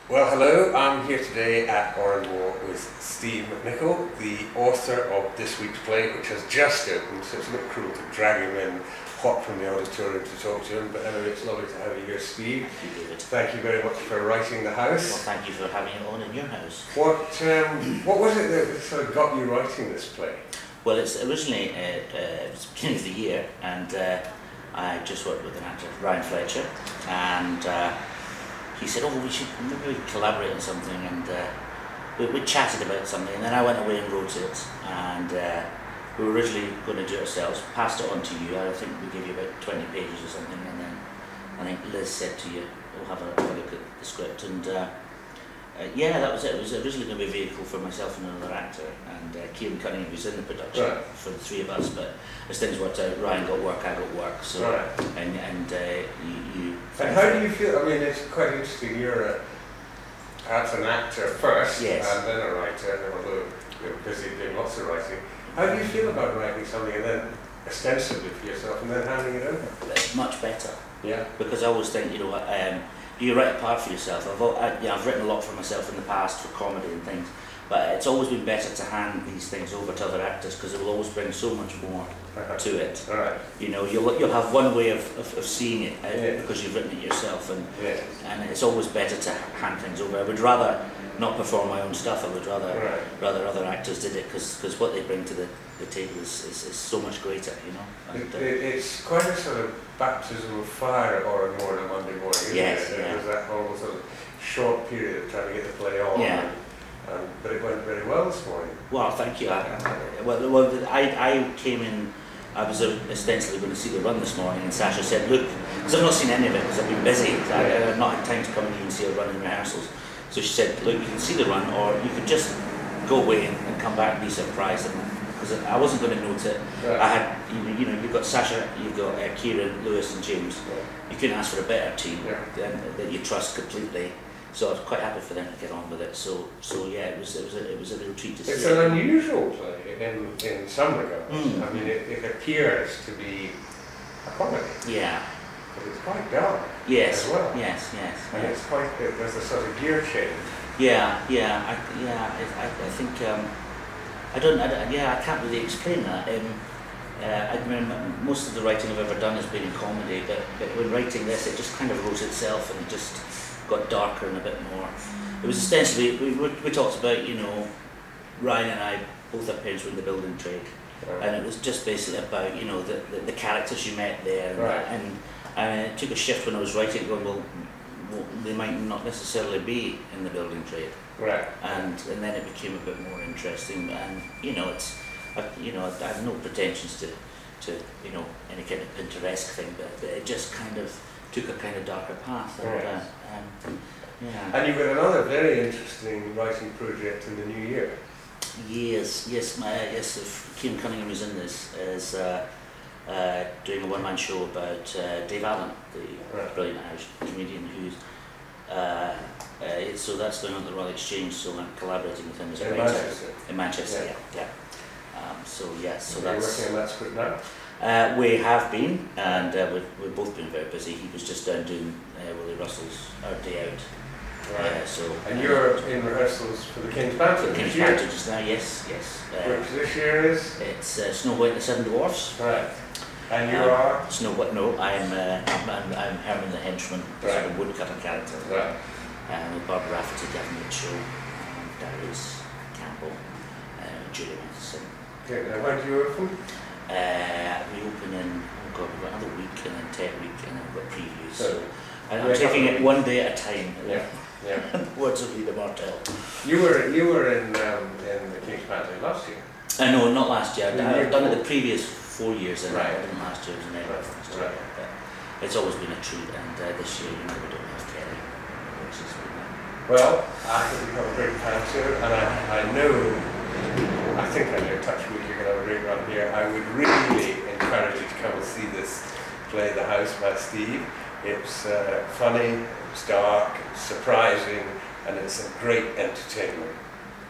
Well, hello, I'm here today at Oranmore with Steve McNicoll, the author of this week's play, which has just opened, so it's a bit cruel to drag him in hot from the auditorium to talk to him, but anyway, it's lovely to have you here, Steve. Thank you, David. Thank you very much for writing the house. Well, thank you for having it on in your house. What was it that sort of got you writing this play? Well, it's originally, it was the beginning of the year, and I just worked with an actor, Ryan Fletcher, and he said, oh, maybe we could collaborate on something, and we chatted about something, and then I went away and wrote it, and we were originally going to do it ourselves, passed it on to you. I think we gave you about 20 pages or something, and then I think Liz said to you, we'll have a look at the script, and yeah, that was it. It was originally going to be a vehicle for myself and another actor, and Kieran Cunningham was in the production for the three of us, but as things worked out, Ryan got work, I got work, so, and you... And how do you feel? I mean, it's quite interesting, you're as an actor first, yes, and then a writer, although you're busy doing lots of writing. How do you feel about writing something and then ostensibly for yourself and then handing it over? It's much better. Yeah. Because I always think, you know, you write a part for yourself. I've written a lot for myself in the past for comedy and things, but it's always been better to hand these things over to other actors because it will always bring so much more to it. Right. You know, you'll have one way of seeing it because you've written it yourself, and it's always better to hand things over. I would rather not perform my own stuff. I would rather other actors did it because what they bring to the table is so much greater, you know. And, it's quite a sort of baptism of fire at Oranmore on a Monday morning, isn't it? There's that whole sort of short period of trying to get the play on. Yeah. But it went very well this morning. Well, thank you. I came in, I was ostensibly going to see the run this morning, and Sasha said, look, because I've not seen any of it because I've been busy, I've not had time to come and even see a run in rehearsals. So she said, look, you can see the run, or you could just go away and come back and be surprised. Because I wasn't going to note it. I had, you know, you've got Sasha, you've got Kieran, Lewis, and James. You couldn't ask for a better team that you trust completely. So I was quite happy for them to get on with it. So yeah, it was a real treat to see. It's an unusual play in some regards. I mean, it appears to be a comedy. Yeah. But it's quite dark. Yes. As well. Yes. And it's quite. There's a sort of gear change. Yeah. I think. I can't really explain that. I mean, most of the writing I've ever done has been in comedy, but when writing this, it just kind of wrote itself and it just got darker and a bit more. It was essentially, we talked about, you know, Ryan and I, both our parents were in the building trade, and it was just basically about, you know, the characters you met there, and it took a shift when I was writing, going, well, they might not necessarily be in the building trade. And then it became a bit more interesting, and you know, I have no pretensions to you know, any kind of Pinteresque thing, but it just kind of took a kind of darker path. And you've got another very interesting writing project in the new year. Yes. Kieran Cunningham is in this as doing a one-man show about Dave Allen, the brilliant Irish comedian who's. So that's going on at the Royal Exchange, so I'm collaborating with him as a writer. In Manchester, yeah. So that's... Are you working on that script now? We have been, and we've both been very busy. He was just down doing Willie Russell's Our Day Out. And you're in rehearsals for the King's Panther King's Panther just now, yes. Which this year is? It's Snow White and the Seven Dwarfs. Right. And you are? Snow White, no, I'm Herman the Henchman, sort of woodcutter character. With Barbara Rafferty, Gavin Mitchell, Darius Campbell, Julie Matheson. Okay, now when do you open? We open in, we've got another week and then 10 week and then we've got previews. So I'm taking it one day at a time. Words of Leader Martell. You were in the King's Panther last year? No, not last year. I've done it the previous 4 years and I didn't last year. But it's always been a treat, and this year, you know, we don't have Kelly. Well, I think we've got a great panther, and I think I know, touch wood, you're going to have a great run here. I would really encourage you to come and see this play, The House by Steve. It's funny, it's dark, it's surprising, and it's a great entertainment.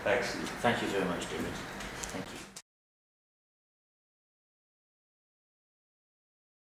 Thanks, Steve. Thank you very much, David.